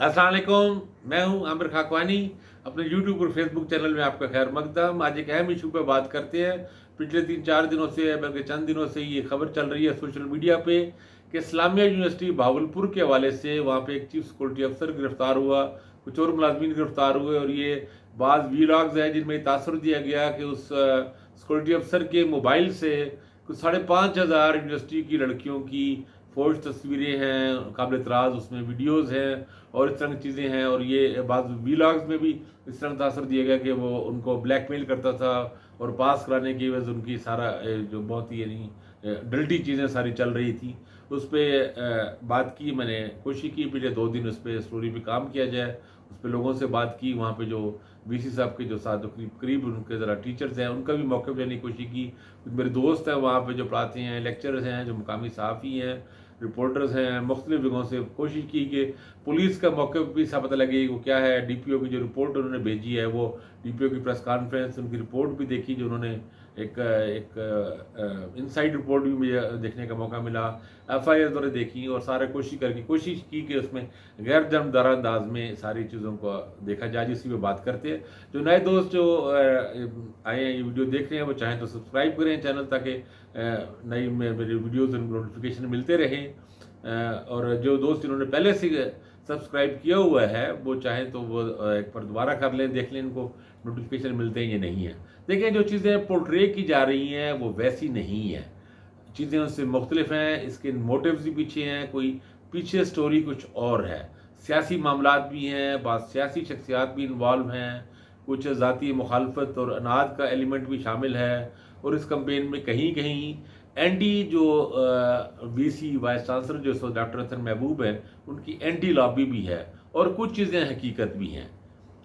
अस्सलाम वालेकुम, मैं हूं आमिर खाकवानी। अपने यूट्यूब और फेसबुक चैनल में आपका खैर मकदम। आज एक अहम इशू पर बात करते हैं। पिछले 3-4 दिनों से, बल्कि चंद दिनों से ये खबर चल रही है सोशल मीडिया पे कि इस्लामिया यूनिवर्सिटी भावलपुर के हवाले से वहाँ पे एक चीफ सिक्योरिटी अफसर गिरफ्तार हुआ, कुछ और मुलाजमीन गिरफ्तार हुए, और ये बाज़ वीलॉग्स हैं जिनमें तासर दिया गया कि उस सिक्योरिटी अफसर के मोबाइल से कुछ 5,500 यूनिवर्सिटी की लड़कियों की फोर्ज तस्वीरें हैं, काबिल एतराज़ उसमें वीडियोज़ हैं और इस तरह की चीज़ें हैं। और ये बाद वीलॉग्स में भी इस तरह तासर दिया गया कि वो उनको ब्लैकमेल करता था और पास कराने की वजह से उनकी सारा जो बहुत ही यानी डल्टी चीज़ें सारी चल रही थी, उस पर बात की। मैंने कोशिश की पिछले 2 दिन उस पर स्टोरी पे काम किया जाए, उस पर लोगों से बात की। वहाँ पे जो वीसी साहब के जो साथ जो करीब करीब उनके ज़रा टीचर्स हैं उनका भी मौक़िफ़ लेने की कोशिश की। कुछ मेरे दोस्त हैं वहाँ पे जो पढ़ाते हैं, लेक्चरर्स हैं, जो मुकामी सहाफ़ी हैं, रिपोर्टर्स हैं, मुख्तलिफ जगहों से कोशिश की कि पुलिस का मौक़िफ़ भी सा पता लगे वो क्या है। डीपीओ की जो रिपोर्ट उन्होंने भेजी है, वो डीपीओ की प्रेस कॉन्फ्रेंस, उनकी रिपोर्ट भी देखी जो उन्होंने एक एक इनसाइड रिपोर्ट भी मुझे देखने का मौका मिला। एफआईआर वगैरह देखी और सारे कोशिश की कि उसमें गैर जानबदार अंदाज में सारी चीज़ों को देखा जाए। इसी पे बात करते हैं। जो नए दोस्त जो आए हैं ये वीडियो देख रहे हैं, वो चाहें तो सब्सक्राइब करें चैनल, ताकि नई मेरी वीडियोज़ नोटिफिकेशन मिलते रहें। और जो दोस्त जिन्होंने पहले से सब्सक्राइब किया हुआ है वो चाहें तो वो एक बार दोबारा कर लें, देख लें इनको नोटिफिकेशन मिलते हैं या नहीं है। देखिए, जो चीज़ें पोर्ट्रे की जा रही हैं वो वैसी नहीं है, चीज़ें उससे मुख्तलिफ हैं, इसके मोटिव्स भी पीछे हैं, कोई पीछे स्टोरी कुछ और है। सियासी मामलात भी हैं, बात सियासी शख्सियात भी इन्वॉल्व हैं, कुछ ज़ाती मुखालफत और अनाद का एलिमेंट भी शामिल है। और इस कंपेन में कहीं कहीं एंटी जो वीसी वाइस चांसलर जो डॉक्टर हसन महबूब हैं उनकी एंटी लॉबी भी है, और कुछ चीज़ें हकीकत भी हैं।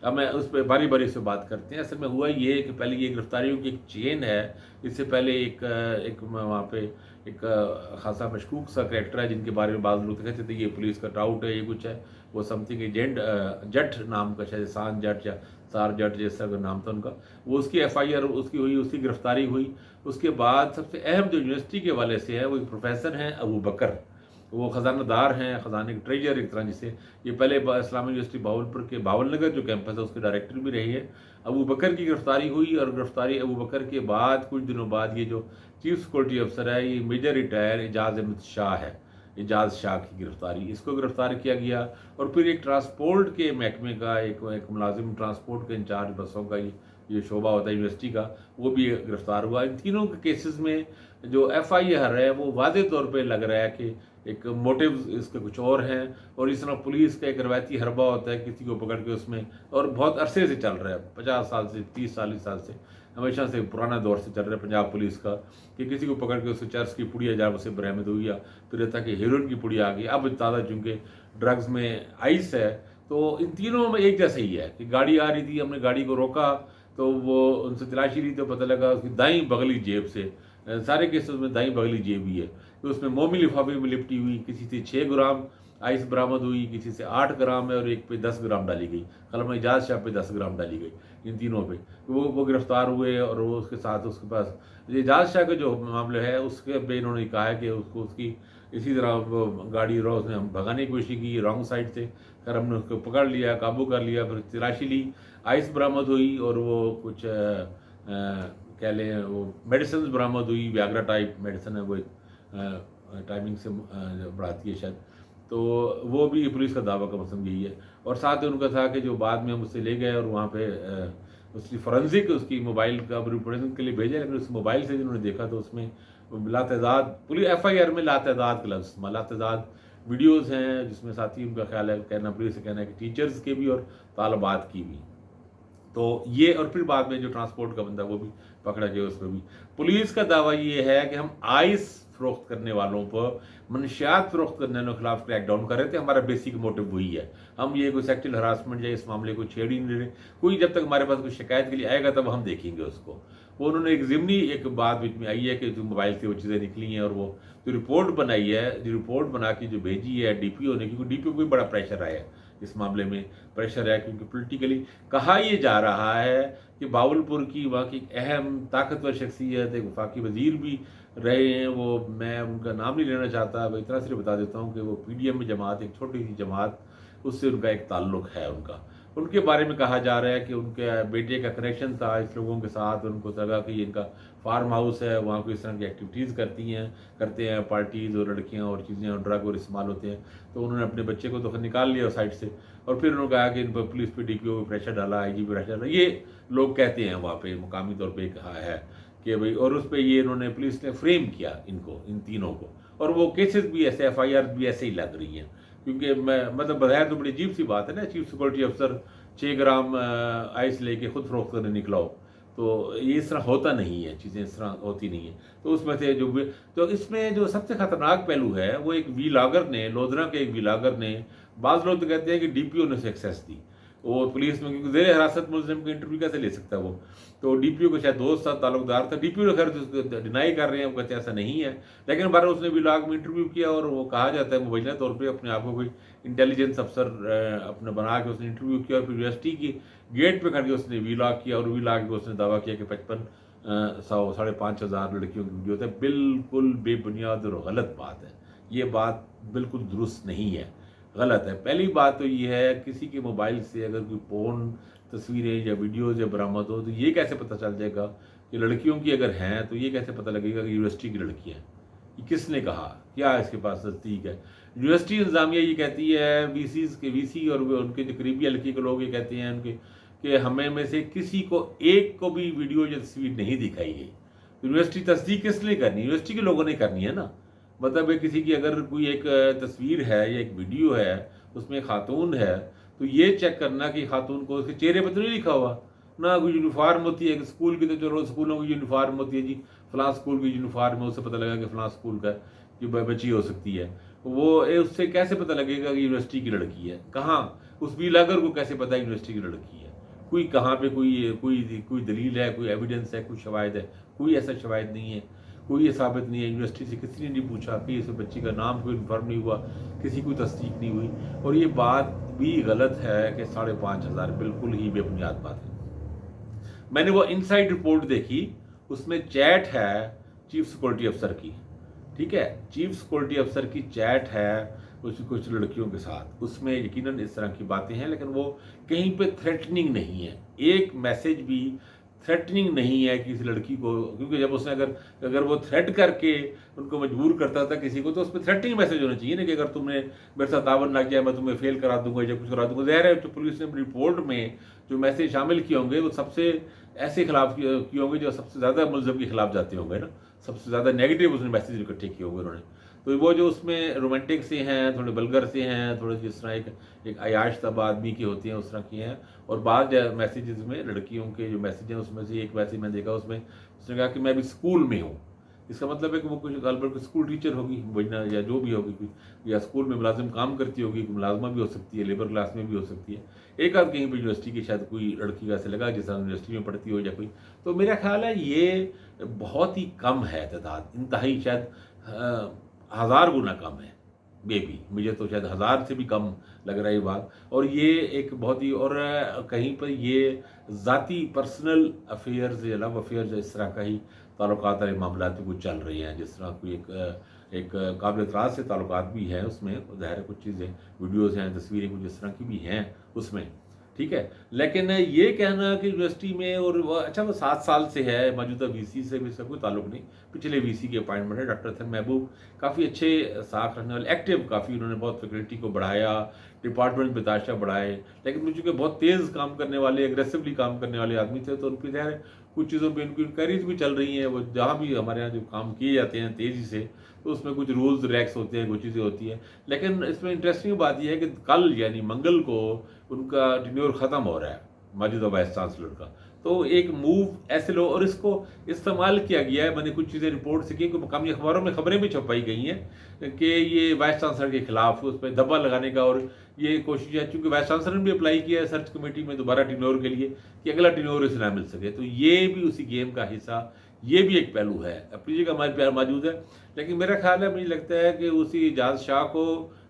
अब मैं उस पर बारी बारी से बात करते हैं। असल में हुआ ये कि पहले ये गिरफ्तारियों की एक चेन है। इससे पहले एक वहाँ पे एक खासा मशकूक सा करैक्टर है जिनके बारे में बाद लोग कहते थे ये पुलिस का टाउट है, ये कुछ है, वो समथिंग एजेंट जट नाम का, शायद सान जट या सार जट जैसा नाम था उनका। वो उसकी एफआईआर उसकी हुई, उसकी गिरफ्तारी हुई। उसके बाद सबसे अहम जो यूनिवर्सिटी के हवाले से है वो एक प्रोफेसर हैं अबू बकर। वो ख़जानादार हैं, ख़जाने के ट्रेजर एक तरह जिसे। ये पहले इस्लामी यूनिवर्सिटी भावलपुर के बावल नगर जो कैंपस है उसके डायरेक्टर भी रहे हैं। अबू बकर की गिरफ्तारी हुई, और गिरफ्तारी अबू बकर के बाद कुछ दिनों बाद ये जो चीफ सिक्योरिटी अफसर है, ये मेजर रिटायर एजाज अहमद शाह है, एजाज शाह की गिरफ्तारी, इसको गिरफ्तार किया गया। और फिर एक ट्रांसपोर्ट के महकमे का एक मुलाजिम, ट्रांसपोर्ट के इंचार्ज बसों का ये शोबा होता है यूनिवर्सिटी का, वो भी गिरफ्तार हुआ। इन तीनों के केसेस में जो एफआईआर है वो वादे तौर पे लग रहा है कि एक मोटिव इसके कुछ और हैं। और इस तरह पुलिस का एक रवायती हरबा होता है किसी को पकड़ के उसमें, और बहुत अरसे से चल रहा है, 50 साल से, 30-40 साल से, हमेशा से पुराना दौर से चल रहा है पंजाब पुलिस का, कि किसी को पकड़ के उससे चर्च की पुड़िया जहाँ उसे बरामद हुई, या फिर रहता कि हीरोइन की पुड़िया आ गई। अब ताज़ा चूँकि ड्रग्स में आइस है, तो इन तीनों में एक जैसा ही है कि गाड़ी आ रही थी, हमने गाड़ी को रोका तो वो उनसे तलाशी ली तो पता लगा उसकी दाईं बगली जेब से, सारे केसेस में दाईं बगली जेब ही है, तो उसमें मोमी लिफाफे में लिपटी हुई किसी से 6 ग्राम आइस बरामद हुई, किसी से 8 ग्राम है, और एक पे 10 ग्राम डाली गई। कलम एजाज शाह पे 10 ग्राम डाली गई। इन तीनों पे वो गिरफ्तार हुए। और वो उसके साथ उसके पास एजाज शाह का जो मामला है उसके पे इन्होंने कहा है कि उसको उसकी इसी तरह वो गाड़ी रो उसने हम भगाने की कोशिश की रॉन्ग साइड से, फिर हमने उसको पकड़ लिया, काबू कर लिया, फिर तलाशी ली, आइस बरामद हुई, और वो कुछ कह लें वो मेडिसिन बरामद हुई, व्याग्रा टाइप मेडिसिन है, वो टाइमिंग से बढ़ाती है शायद, तो वो भी पुलिस का दावा का मतलब यही है। और साथ ही उनका था कि जो बाद में हम उससे ले गए और वहाँ पे उसकी फॉरेंसिक उसकी मोबाइल का रिप्रेजेंट के लिए भेजा, लेकिन उस मोबाइल से जिन्होंने देखा तो उसमें लातदाद पुलिस एफआईआर में लातदाद का लफ्ज़, लातदाद वीडियोज़ हैं, जिसमें साथ ही उनका ख्याल है, कहना पुलिस से कहना है कि टीचर्स के भी और तालबात की भी। तो ये, और फिर बाद में जो ट्रांसपोर्ट का बंदा वो भी पकड़ा गया, उसमें भी पुलिस का दावा ये है कि हम आइस फरोख्त करने वालों पर, मनशियात फरोख्त करने वालों के खिलाफ क्रैकडाउन कर रहे थे। हमारा बेसिक मोटिव वही है। हम ये कोई सेक्सुअल हरासमेंट या इस मामले को छेड़ ही नहीं रहे। कोई जब तक हमारे पास कोई शिकायत के लिए आएगा तब हम देखेंगे उसको। वो उन्होंने एक ज़िमनी एक बात बीच में आई है कि जो मोबाइल से वो चीज़ें निकली हैं, और वो जो रिपोर्ट बनाई है, जो रिपोर्ट बना के जो भेजी है डीपीओ ने, क्योंकि डीपीओ को भी बड़ा प्रेशर आया है इस मामले में, प्रेशर है क्योंकि पोलिटिकली कहा यह जा रहा है कि बावलपुर की वहाँ की अहम ताकतवर शख्सियत, एक वफाकी वज़ीर भी रहे हैं, वो मैं उनका नाम नहीं लेना चाहता, मैं इतना सिर्फ बता देता हूँ कि वो पीडीएम में जमात, एक छोटी सी जमात, उससे उनका एक ताल्लुक़ है उनका। उनके बारे में कहा जा रहा है कि उनके बेटे का कनेक्शन था इस लोगों के साथ, उनको लगा कि इनका फार्म हाउस है, वहाँ कोई इस तरह की एक्टिविटीज़ करते हैं पार्टीज़ और लड़कियाँ और चीज़ें और ड्रग और इस्तेमाल होते हैं। तो उन्होंने अपने बच्चे को तो निकाल लिया साइड से, और फिर उन्होंने कहा कि इन पर पुलिस पे DPO पे प्रेशर डाला, IG पे प्रेशर डाला। ये लोग कहते हैं वहाँ पे मुकामी तौर पे कहा है कि भाई, और उस पर ये इन्होंने पुलिस ने फ्रेम किया इनको, इन तीनों को, और वो केसेस भी ऐसे FIR भी ऐसे ही लग रही हैं। क्योंकि मैं मतलब बगैर तो बड़ी अजीब सी बात है ना, चीफ सिक्योरिटी अफसर 6 ग्राम आइस लेके खुद फरोख्त करने निकला हो, तो ये इस तरह होता नहीं है, चीज़ें इस तरह होती नहीं है। तो उसमें से जो तो इसमें जो सबसे ख़तरनाक पहलू है वो एक वीलागर ने, लोधरा के एक वीलागर ने, बाज़ लोग तो कहते हैं कि DPO ने उसे एक्सेस दी, और पुलिस में, क्योंकि ज़ेर हिरासत मुलज़िम का इंटरव्यू कैसे ले सकता है वो, तो DPO को शायद दोस्त था, ताल्लुकदार था। DPO ने खैर तो डिनाई कर रहे हैं, वो कहते हैं ऐसा नहीं है, लेकिन बार उसने विलाग में इंटरव्यू किया, और वो कहा जाता है मुबैना तौर पर अपने आप को कोई इंटेलिजेंस अफसर अपने बना के उसने इंटरव्यू किया, और फिर यूनिवर्सिटी की गेट पे खड़ के उसने वीलॉग किया, और वीलॉग पे उसने दावा किया कि 5500 5,500 लड़कियों की वीडियो है। बिल्कुल बेबुनियाद और गलत बात है, ये बात बिल्कुल दुरुस्त नहीं है, गलत है। पहली बात तो ये है, किसी के मोबाइल से अगर कोई पोर्न तस्वीरें या वीडियोज़ या बरामद हो, तो ये कैसे पता चल जाएगा कि लड़कियों की अगर हैं, तो ये कैसे पता लगेगा कि यूनिवर्सिटी की लड़की हैं? ये किसने कहा? क्या इसके पास तस्दीक है? यूनिवर्सिटी इंतज़ामिया ये कहती है, VC और उनके जो करीबी हल्के के लोग ये कहते हैं उनके, कि हमें में से किसी को एक को भी वीडियो या तस्वीर नहीं दिखाई गई। यूनिवर्सिटी तस्दीक किस लिए करनी है? यूनिवर्सिटी के लोगों ने करनी है ना। मतलब किसी की अगर कोई एक तस्वीर है या एक वीडियो है, उसमें खातून है, तो ये चेक करना कि खातून को उसके चेहरे पर तो नहीं लिखा हुआ ना, कोई यूनिफार्म होती है स्कूल की, तो चलो स्कूलों की यूनिफार्म होती है जी, फलां स्कूल की यूनिफार्म है, उससे पता लगा कि फलां स्कूल का कि बच्ची हो सकती है। वो उससे कैसे पता लगेगा कि यूनिवर्सिटी की लड़की है? कहाँ उस बीलागर को कैसे पता है यूनिवर्सिटी की लड़की है? कोई कहाँ पे कोई दलील है, कोई एविडेंस है, कोई शवाहिद है? कोई ऐसा शवाहिद नहीं है, कोई ये साबित नहीं है। यूनिवर्सिटी से किसी ने नहीं पूछा कि इस बच्ची का नाम कोई इन्फॉर्म नहीं हुआ, किसी कोई तस्दीक नहीं हुई। और ये बात भी गलत है कि 5,500, बिल्कुल ही बेबुनियाद बात है। मैंने वो इनसाइड रिपोर्ट देखी, उसमें चैट है चीफ सिक्योरिटी अफसर की, ठीक है, चीफ सिक्योरिटी अफसर की चैट है कुछ लड़कियों के साथ, उसमें यकीनन इस तरह की बातें हैं, लेकिन वो कहीं पे थ्रेटनिंग नहीं है, एक मैसेज भी थ्रेटनिंग नहीं है किसी लड़की को। क्योंकि जब उसने अगर वो थ्रेट करके उनको मजबूर करता था किसी को, तो उस पर थ्रेटनिंग मैसेज होना चाहिए ना, कि अगर तुमने मेरे साथ तावन ना किया, मैं तुम्हें फेल करा दूंगा या कुछ करा दूंगा। ज़ाहिर है तो पुलिस ने रिपोर्ट में जो मैसेज शामिल किए होंगे वो सबसे ऐसे खिलाफ किए होंगे जो सबसे ज़्यादा मुलज़म के खिलाफ जाते होंगे ना, सबसे ज़्यादा नेगेटिव उसने मैसेज इकट्ठे किए होंगे उन्होंने। तो वो जो उसमें रोमांटिक से हैं, थोड़े बलगर से हैं, थोड़े जिस तरह एक अयाश तब आदमी की होती हैं उस तरह की हैं। और बाद मैसेजेस में लड़कियों के जो मैसेज हैं उसमें से एक मैसेज मैं देखा, उसमें उसने कहा कि मैं अभी स्कूल में हूँ। इसका मतलब है कि वो कुछ गलबर स्कूल टीचर होगी वजना, या जो भी होगी कोई, या स्कूल में मुलाजिम काम करती होगी, मुलाजमा भी हो सकती है, लेबर क्लास में भी हो सकती है। एक आध कहीं पर यूनिवर्सिटी की शायद कोई लड़की का ऐसे लगा जिस यूनिवर्सिटी में पढ़ती हो या कोई। तो मेरा ख्याल है ये बहुत ही कम है तादाद, इंतहाई शायद 1000 गुना कम है, बेबी मुझे तो शायद 1000 से भी कम लग रहा है ये बात। और ये एक बहुत ही, और कहीं पर ये ज़ाती पर्सनल अफेयर्स या लव अफेयर्स इस तरह का ही ताल्लुकात वाले मामला भी कुछ चल रही हैं, जिस तरह कोई एक काबिल एतराज़ से ताल्लुकात भी हैं उसमें, ज़ाहिर है कुछ चीज़ें वीडियोज़ हैं, तस्वीरें कुछ इस तरह की भी हैं उसमें, ठीक है। लेकिन ये कहना कि यूनिवर्सिटी में, और वो अच्छा वो 7 साल से है, मौजूदा VC से भी इसका कोई ताल्लुक नहीं, पिछले VC के अपॉइंटमेंट है डॉक्टर थन महबूब, काफ़ी अच्छे साख रखने वाले, एक्टिव काफ़ी, उन्होंने बहुत फैकल्टी को बढ़ाया, डिपार्टमेंट में ताशा बढ़ाए। लेकिन मुझे चूँकि बहुत तेज़ काम करने वाले, एग्रेसिवली काम करने वाले आदमी थे, तो उन पर ज़ाहिर कुछ चीज़ों पर इनकी इंक्वायरीज भी चल रही हैं। वो जहाँ भी हमारे यहाँ जो काम किए जाते हैं तेज़ी से, तो उसमें कुछ रूल्स रिलैक्स होते हैं, कुछ चीज़ें होती हैं। लेकिन इसमें इंटरेस्टिंग बात यह है कि कल यानी मंगल को उनका टेन्योर ख़त्म हो रहा है मौजूदा वाइस चांसलर का। तो एक मूव ऐसे लो, और इसको इस्तेमाल किया गया है। मैंने कुछ चीज़ें रिपोर्ट से की, मकामी अखबारों में खबरें भी छपाई गई हैं कि ये वाइस चांसलर के खिलाफ उस पर दबा लगाने का, और ये कोशिश है, चूँकि वाइस चांसलर ने भी अप्लाई किया है सर्च कमेटी में दोबारा टेन्योर के लिए कि अगला टेन्योर इसे ना मिल सके। तो ये भी उसी गेम का हिस्सा, ये भी एक पहलू है। अपनी जगह हमारे प्यार मौजूद है, लेकिन मेरा ख्याल है, मुझे लगता है कि उसी एजाज शाह को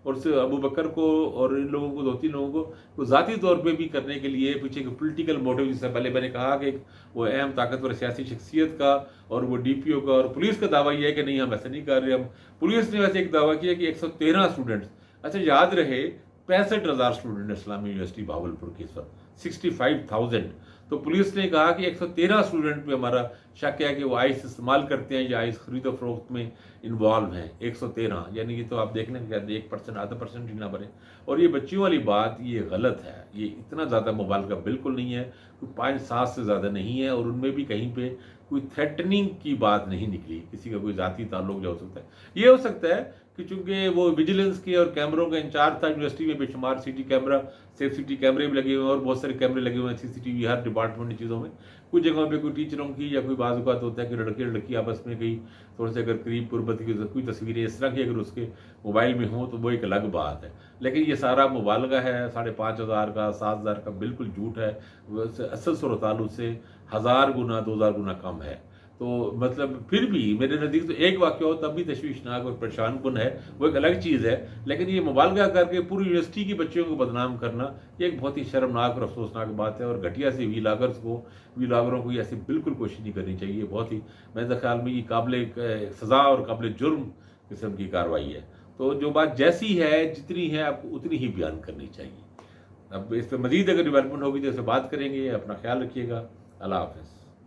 और अबू बकर को और इन लोगों को, 2-3 लोगों को ज़ाती तौर पे भी करने के लिए पीछे एक पॉलिटिकल मोटिव, जिससे पहले मैंने कहा कि वो अहम ताकतवर सियासी शख्सियत का और वो DPO का और पुलिस का दावा ये है कि नहीं हम ऐसा नहीं कर रहे। हम पुलिस ने वैसे एक दावा किया कि 113 स्टूडेंट्स, अच्छा याद रहे 65,000 स्टूडेंट इस्लामी यूनिवर्सिटी भावलपुर की इस वक्त 65,000। तो पुलिस ने कहा कि 113 स्टूडेंट पे हमारा शक है कि वो आइस इस्तेमाल करते हैं या आइस खरीदो फरोख्त में इन्वॉल्व हैं। 113 यानी कि तो आप देख लें कि 1% आधा परसेंट ही ना बने। और ये बच्चियों वाली बात ये गलत है, ये इतना ज़्यादा मुबालगा बिल्कुल नहीं है, कोई 5-7 से ज़्यादा नहीं है। और उनमें भी कहीं पे कोई थ्रेटनिंग की बात नहीं निकली, किसी का कोई ज़ाती ताल्लुक जो हो सकता है। ये हो सकता है कि चूंकि वो विजिलेंस के और कैमरों का इंचार्ज था यूनिवर्सिटी में, बेशुमार सिटी कैमरा, सेफ सिटी कैमरे भी लगे हुए हैं और बहुत सारे कैमरे लगे हुए हैं, सीसीटीवी हर डिपार्टमेंट की चीज़ों में। कुछ जगहों पे कोई टीचरों की या कोई बाज़ औक़ात होता है कि लड़के लड़की आपस में कहीं थोड़े से अगर करीब कुर्बत की कोई तस्वीरें इस तरह की अगर उसके मोबाइल में हों तो वो एक अलग बात है। लेकिन ये सारा मुबालगा है, 5,500 का 7,000 का बिल्कुल झूठ है। असल सूरत उससे 1,000 गुना 2,000 गुना कम है। तो मतलब फिर भी मेरे नज़दीक तो एक वाक़या हो तब भी तशवीशनाक और परेशान कुन है, वो एक अलग चीज़ है। लेकिन ये मुबालगा करके पूरी यूनिवर्सिटी की बच्चियों को बदनाम करना ये एक बहुत ही शर्मनाक और अफसोसनाक बात है। और घटिया से वीलागरों को ये ऐसी बिल्कुल कोशिश नहीं करनी चाहिए। बहुत ही मेरे ख्याल में ये काबिल सज़ा और काबिल जुर्म किस्म की कार्रवाई है। तो जो बात जैसी है जितनी है आपको उतनी ही बयान करनी चाहिए। अब इस पर मज़ीद अगर डेवलपमेंट होगी तो इसे बात करेंगे। अपना ख्याल रखिएगा। अल्लाह हाफ़िज़।